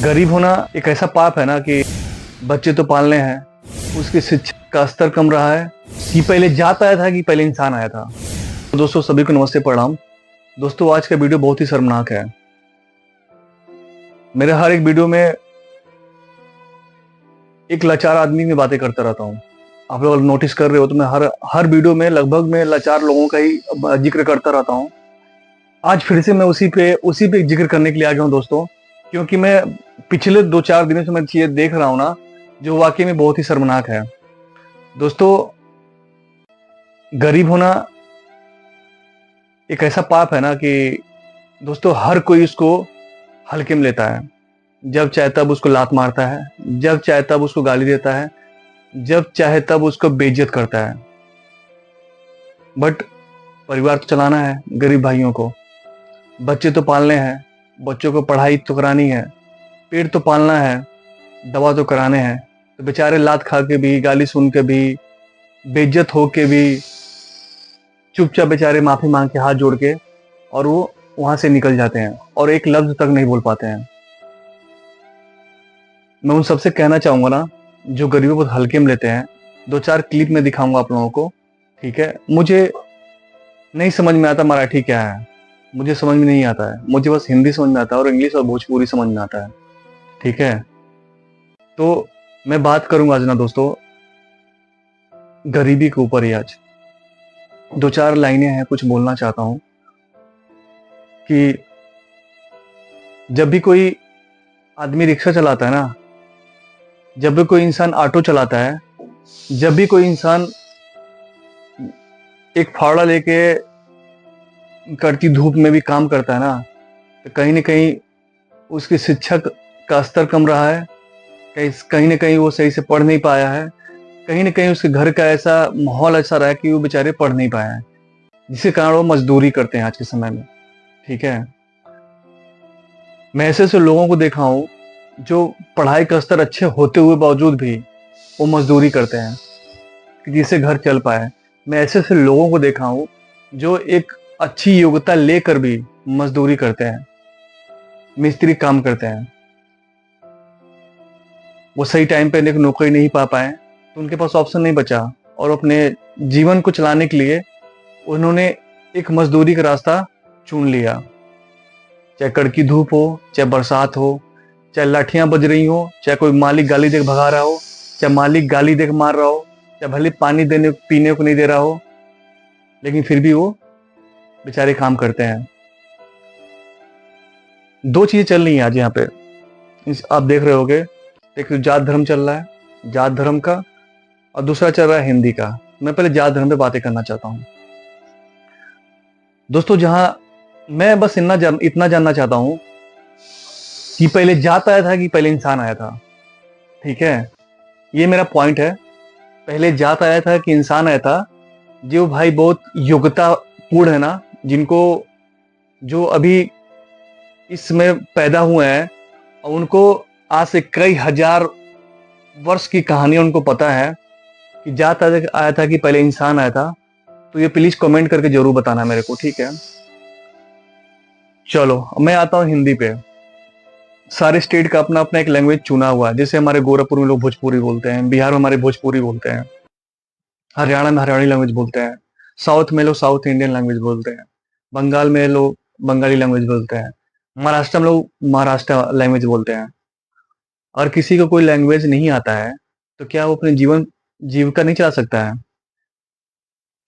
गरीब होना एक ऐसा पाप है ना कि बच्चे तो पालने हैं, उसकी शिक्षा का स्तर कम रहा है कि पहले जात आया था कि पहले इंसान आया था। तो दोस्तों सभी को नमस्ते प्रणाम। दोस्तों आज का वीडियो बहुत ही शर्मनाक है। मेरे हर एक वीडियो में एक लाचार आदमी में बातें करता रहता हूँ। आप लोग नोटिस कर रहे हो तो मैं हर हर वीडियो में लगभग मैं लाचार लोगों का ही जिक्र करता रहता हूँ। आज फिर से मैं उसी पे जिक्र करने के लिए आ गया हूँ दोस्तों, क्योंकि मैं पिछले 2-4 दिनों से मैं चीजें देख रहा हूँ ना, जो वाकई में बहुत ही शर्मनाक है। दोस्तों गरीब होना एक ऐसा पाप है ना कि दोस्तों हर कोई इसको हल्के में लेता है। जब चाहे तब उसको लात मारता है, जब चाहे तब उसको गाली देता है, जब चाहे तब उसको बेइज्जत करता है। बट परिवार तो चलाना है, गरीब भाइयों को बच्चे तो पालने हैं, बच्चों को पढ़ाई तो करानी है, पेट तो पालना है, दवा तो कराने हैं। तो बेचारे लात खा के भी, गाली सुन के भी, बेइज्जत हो के भी चुपचाप बेचारे माफी मांग के हाथ जोड़ के और वो वहां से निकल जाते हैं और एक लफ्ज तक नहीं बोल पाते हैं। मैं उन सबसे कहना चाहूंगा ना, जो गरीबों को हल्के में लेते हैं, 2-4 क्लिप में दिखाऊंगा आप लोगों को। ठीक है, मुझे नहीं समझ में आता मराठी क्या है, मुझे समझ में नहीं आता है, मुझे बस हिंदी समझ में आता है और इंग्लिश और भोजपुरी समझ में आता है। ठीक है, तो मैं बात करूंगा आज ना दोस्तों गरीबी के ऊपर ही। आज 2-4 लाइनें हैं, कुछ बोलना चाहता हूं कि जब भी कोई आदमी रिक्शा चलाता है ना, जब भी कोई इंसान ऑटो चलाता है, जब भी कोई इंसान एक फावड़ा लेके कड़की धूप में भी काम करता है ना, तो कहीं ना कहीं उसकी शिक्षा का स्तर कम रहा है, कहीं ना कहीं वो सही से पढ़ नहीं पाया है, कहीं ना कहीं उसके घर का ऐसा माहौल ऐसा रहा है कि वो बेचारे पढ़ नहीं पाए हैं, जिसके कारण वो मजदूरी करते हैं आज के समय में। ठीक है, मैं ऐसे ऐसे लोगों को देखा हूँ जो पढ़ाई का स्तर अच्छे होते हुए बावजूद भी वो मजदूरी करते हैं कि जिससे घर चल पाए। मैं ऐसे ऐसे लोगों को देखा हूँ जो एक अच्छी योग्यता लेकर भी मजदूरी करते हैं, मिस्त्री काम करते हैं। वो सही टाइम पे एक नौकरी नहीं पा पाए तो उनके पास ऑप्शन नहीं बचा और अपने जीवन को चलाने के लिए उन्होंने एक मजदूरी का रास्ता चुन लिया। चाहे कड़की धूप हो, चाहे बरसात हो, चाहे लाठियां बज रही हो, चाहे कोई मालिक गाली देकर भगा रहा हो, चाहे मालिक गाली देकर मार रहा हो, चाहे भले पानी देने पीने को नहीं दे रहा हो, लेकिन फिर भी वो बेचारे काम करते हैं। 2 चीजें चल रही हैं आज यहाँ पे, आप देख रहे होगे। एक तो जात धर्म चल रहा है, जात धर्म का, और दूसरा चल रहा है हिंदी का। मैं पहले जात धर्म पे बातें करना चाहता हूँ दोस्तों। जहां मैं बस इतना जानना चाहता हूं कि पहले जात आया था कि पहले इंसान आया था। ठीक है, ये मेरा पॉइंट है। पहले जात आया था कि इंसान आया था? जो भाई बहुत योग्यता पूर्ण है ना, जिनको जो अभी इसमें पैदा हुए हैं और उनको आज से कई हजार वर्ष की कहानियां उनको पता है कि जात आया था कि पहले इंसान आया था, तो ये प्लीज कमेंट करके जरूर बताना मेरे को। ठीक है, चलो मैं आता हूँ हिंदी पे। सारे स्टेट का अपना अपना एक लैंग्वेज चुना हुआ है। जैसे हमारे गोरखपुर में लोग भोजपुरी बोलते हैं, बिहार में हमारे भोजपुरी बोलते हैं, हरियाणा में हरियाणी लैंग्वेज बोलते हैं, साउथ में लोग साउथ इंडियन लैंग्वेज बोलते हैं, बंगाल में लोग बंगाली लैंग्वेज बोलते हैं, महाराष्ट्र में लोग महाराष्ट्र लैंग्वेज बोलते हैं। और किसी को कोई लैंग्वेज नहीं आता है तो क्या वो अपने जीविका नहीं चला सकता है?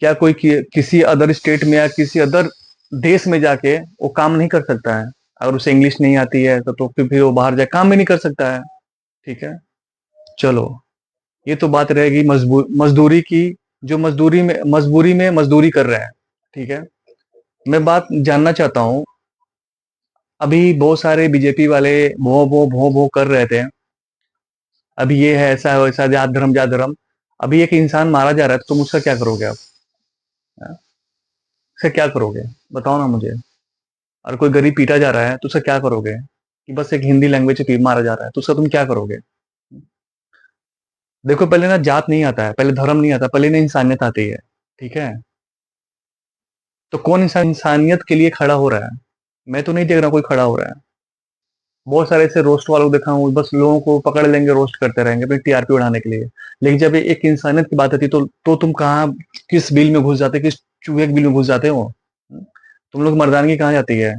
क्या कोई किसी अदर स्टेट में या किसी अदर देश में जाके वो काम नहीं कर सकता है? अगर उसे इंग्लिश नहीं आती है तो फिर वो बाहर जाके काम भी नहीं कर सकता है। ठीक है, चलो ये तो बात रहेगी मजदूरी की, जो मजबूरी में मजदूरी कर रहे हैं। ठीक है, मैं बात जानना चाहता हूँ। अभी बहुत सारे बीजेपी वाले भो भो कर रहे थे, अभी ये है ऐसा है वैसा, जात धर्म। अभी एक इंसान मारा जा रहा है तो तुम उसका क्या करोगे आप? हाँ? उसका क्या करोगे बताओ ना मुझे। और कोई गरीब पीटा जा रहा है तो उसका क्या करोगे? कि बस एक हिंदी लैंग्वेज से मारा जा रहा है तो उसका तुम क्या करोगे? देखो पहले ना जात नहीं आता है, पहले धर्म नहीं आता, पहले ना इंसानियत आती है। ठीक है, तो कौन इंसान इंसानियत के लिए खड़ा हो रहा है? मैं तो नहीं देख रहा कोई खड़ा हो रहा है। बहुत सारे ऐसे रोस्ट वालों को देखा हूँ, बस लोगों को पकड़ लेंगे, रोस्ट करते रहेंगे अपनी टीआरपी बढ़ाने के लिए। लेकिन जब एक इंसानियत की बात आती है तो तुम कहाँ, किस बिल में घुस जाते, किस चूहे के बिल में घुस जाते हो? तुम लोग मर्दानगी कहाँ जाती है?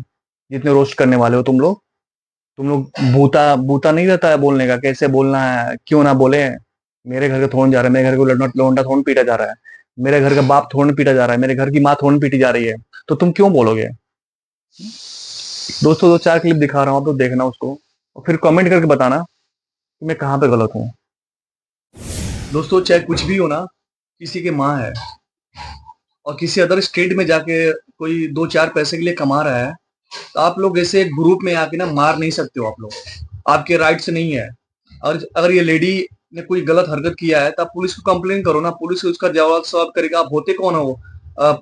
जितने रोस्ट करने वाले हो तुम लोग बूता बूता नहीं रहता है बोलने का, कैसे बोलना है, क्यों ना बोले। मेरे घर का थोन जा रहा है, मेरे घर को लौंडा लौंडा थोन पीटा जा रहा है, मेरे घर का बाप थोन पीटा जा रहा है, मेरे घर की माँ थोन पीटी जा रही है, तो तुम क्यों बोलोगे? दोस्तों, दो चार क्लिप दिखा रहा हूँ, तो देखना उसको और फिर कमेंट करके बताना कि मैं कहाँ पे गलत हूँ। दोस्तों, चाहे कुछ भी हो ना, किसी की माँ है और किसी अदर स्टेट में जाके कोई दो चार पैसे के लिए कमा रहा है, तो आप लोग ऐसे ग्रुप में आके ना मार नहीं सकते हो। आप लोग, आपके राइट्स नहीं है। और अगर ये लेडी ने कोई गलत हरकत किया है, तो आप पुलिस को कंप्लेन करो ना, पुलिस उसका जवाब सवाब करेगा। आप होते कौन हो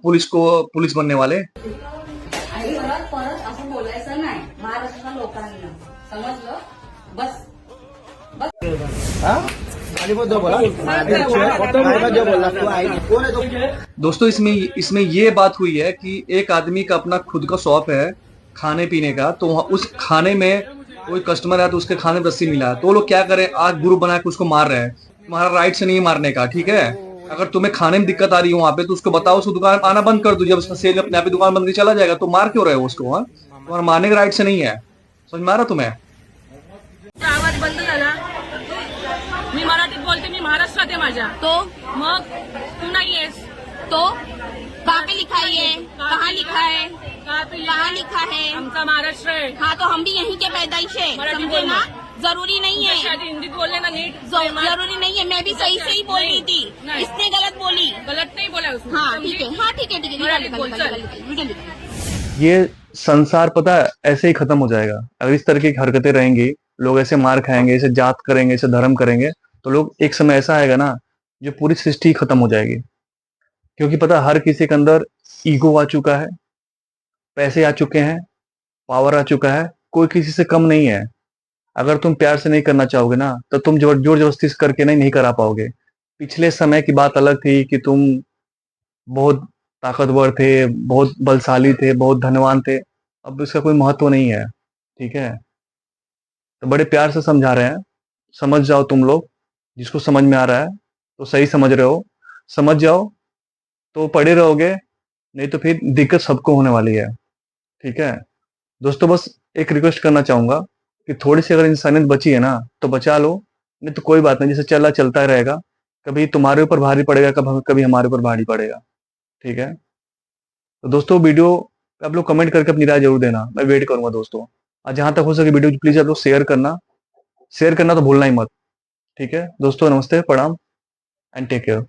पुलिस बनने वाले? आणि परत परत असं बोलायचं नाही महाराष्ट्र लोकांना, समजलं? बस दोस्तों, इसमें इसमें ये बात हुई है कि एक आदमी का अपना खुद का शॉप है खाने पीने का, तो उस खाने में कोई कस्टमर है तो उसके खाने में रस्सी मिला है, तो वो लोग क्या करें, आज ग्रुप बना के उसको मार रहे हैं। तुम्हारा राइट से नहीं है मारने का, ठीक है? अगर तुम्हें खाने में दिक्कत आ रही हो वहां पे, तो उसको बताओ, उसको दुकान आना बंद कर दो। जब उसका सेल अपने आप ही दुकान बंद करके चला जाएगा, तो मार क्यों रहे हो उसको? हाँ, तुम्हारा मारने का राइट से नहीं है। समझ में आ रहा तुम्हें? आवाज बंद झाला. मी मराठीत बोलते, मी महाराष्ट्रात आहे माझ्या. तो मग तू नाही आहेस. तो कहाँ पे लिखा है ये? कहाँ लिखा है? कहाँ लिखा है? आमचा महाराष्ट्र आहे. हाँ तो हम भी यहीं के पैदाइश है, मराठी समझे ना? बोलना. जरूरी नहीं है, शायद हिंदीत बोलले ना नीट. जरूरी नहीं है। मैं भी सही से ही बोल रही थी, नहीं. इसने गलत बोली। गलत नहीं बोला उसने. हाँ समझी? ठीक है, हाँ ठीक है, ठीक है, मराठी निकाल, बोल, निकाल, चल. निकाल, वीडियो निकाल। ये संसार पता है ऐसे ही खत्म हो जाएगा अगर इस तरह की हरकतें रहेंगी। लोग ऐसे मार खाएंगे, ऐसे जात करेंगे, ऐसे धर्म करेंगे, तो लोग, एक समय ऐसा आएगा ना, जो पूरी सृष्टि ही खत्म हो जाएगी। क्योंकि पता है, हर किसी के अंदर ईगो आ चुका है, पैसे आ चुके हैं, पावर आ चुका है, कोई किसी से कम नहीं है। अगर तुम प्यार से नहीं करना चाहोगे ना, तो तुम जोर जोर जबरदस्ती से करके नहीं करा पाओगे। पिछले समय की बात अलग थी कि तुम बहुत ताकतवर थे, बहुत बलशाली थे, बहुत धनवान थे। अब इसका कोई महत्व नहीं है, ठीक है? तो बड़े प्यार से समझा रहे हैं, समझ जाओ तुम लोग। जिसको समझ में आ रहा है तो सही समझ रहे हो, समझ जाओ तो पड़े रहोगे, नहीं तो फिर दिक्कत सबको होने वाली है, ठीक है? दोस्तों, बस एक रिक्वेस्ट करना चाहूंगा कि थोड़ी सी अगर इंसानियत बची है ना, तो बचा लो, नहीं तो कोई बात नहीं, जैसे चला चलता रहेगा। कभी तुम्हारे ऊपर भारी पड़ेगा, कभी कभी हमारे ऊपर भारी पड़ेगा, ठीक है? तो दोस्तों, वीडियो पे आप लोग कमेंट करके अपनी राय जरूर देना, मैं वेट करूंगा दोस्तों। और जहां तक हो सके वीडियो प्लीज आप लोग शेयर करना तो भूलना ही मत, ठीक है? दोस्तों, नमस्ते, प्रणाम एंड टेक केयर।